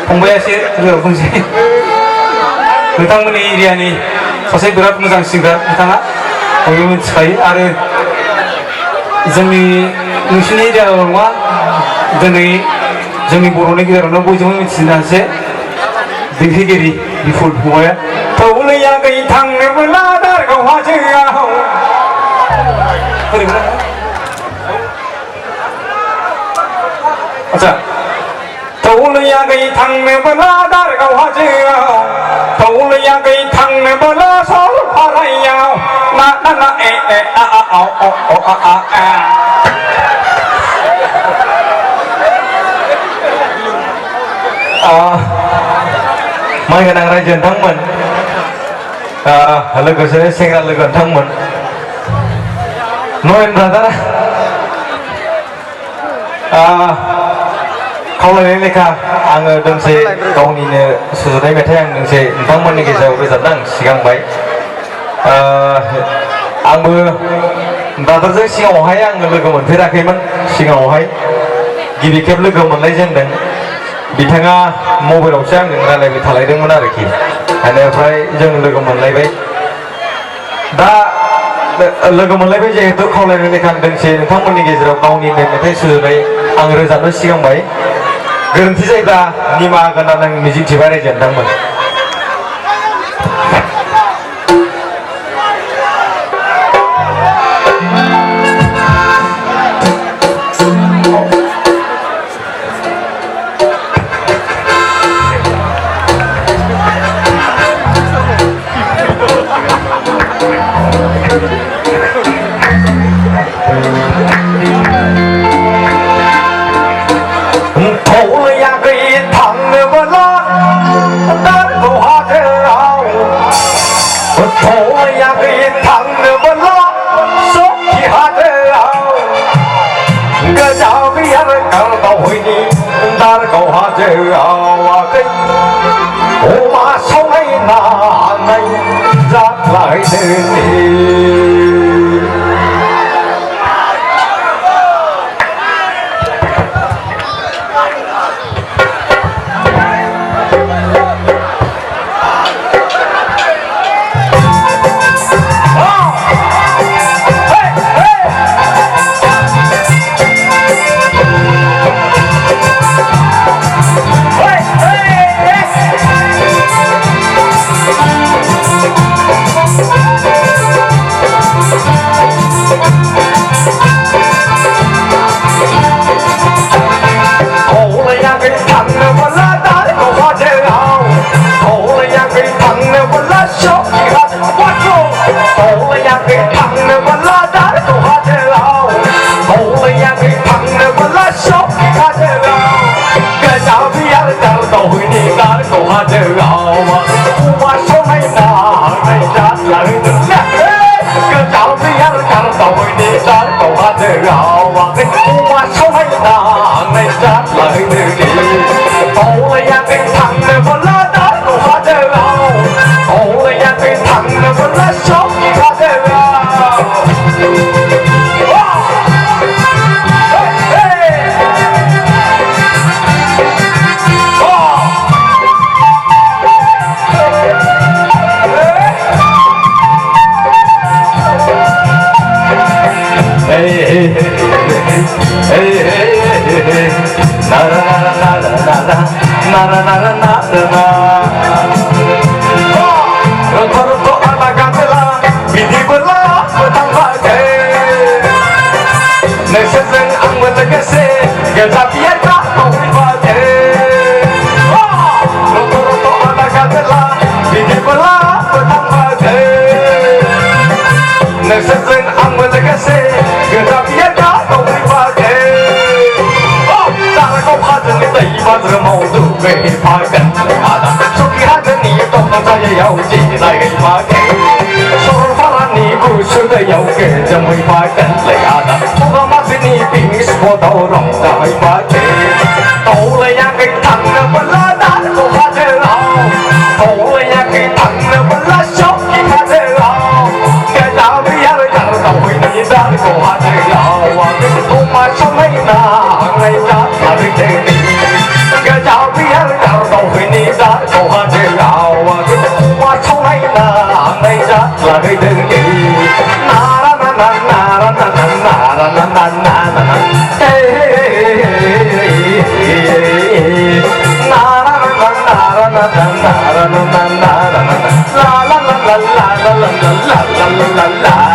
फंबाया एसे गोलाव बुंसै नोंथांमोननि एरियानि सासे बिराद मोजां सिंगार बिथाङा बयबो मिथिखायो आरो जोंनि नोंसिनि एरियायाव नङा दिनै जोंनि बर'नि गेजेरावनो बयजोंबो मिथिनाय सासे देंखोगिरि बिपुल फंबाया थौलैया गै थांनोबोला दारगाव हाजोआव आच्छा थौलैया गै थांनोबोला दारगाव हाजोआव थौलैया गै थांनोबोला सरलपारायाव ना ना ना ए ए आ आ औ औ औ आ आ आ माइ गोनां रायजो नोंथांमोन लोगोसे सेंग्रा लोगो नोंथांमोन नयन ब्रादारा खावलायनाय लेखा आङो दोंसे गावनिनो सुजुनाय मेथाइ आं दोंसे नोंथांमोननि गेजेराव रोजाबनो आं सिगांबाय आंबो ब्रादारजों सिगाङावहाय आङो लोगो मोनफेराखैमोन सिगाङावहाय गिबि खेब लोगो मोनलायजेनदों बिथाङा मबाइलावसो आंजों रायलायबाय थालायदोंमोन आरोखि बेनिफ्राय जों लोगो मोनलायबाय दा लोगो मोनलायबाय जिहेतु खावलायनाय लेखा दोंसे नोंथांमोननि गेजेराव गावनिनो मेथाइ सुजुनाय आं रोजाबनो सिगांबाय गोरोन्थि जायोब्ला निमाहा होगोन होननानै आं मिजिंथिबाय रायजो नोंथांमोन Hãy subscribe cho kênh Ghiền Mì Gõ để không bỏ lỡ बियार दावहैनि जा दावहाजोआव अमा सावनाय नांनाय जा लाहैदोंलै नारा नाना नारा नाना नारा नाना नाना नारा नाना नारा नाना नारा नाना नारा la la la la la la la la la la la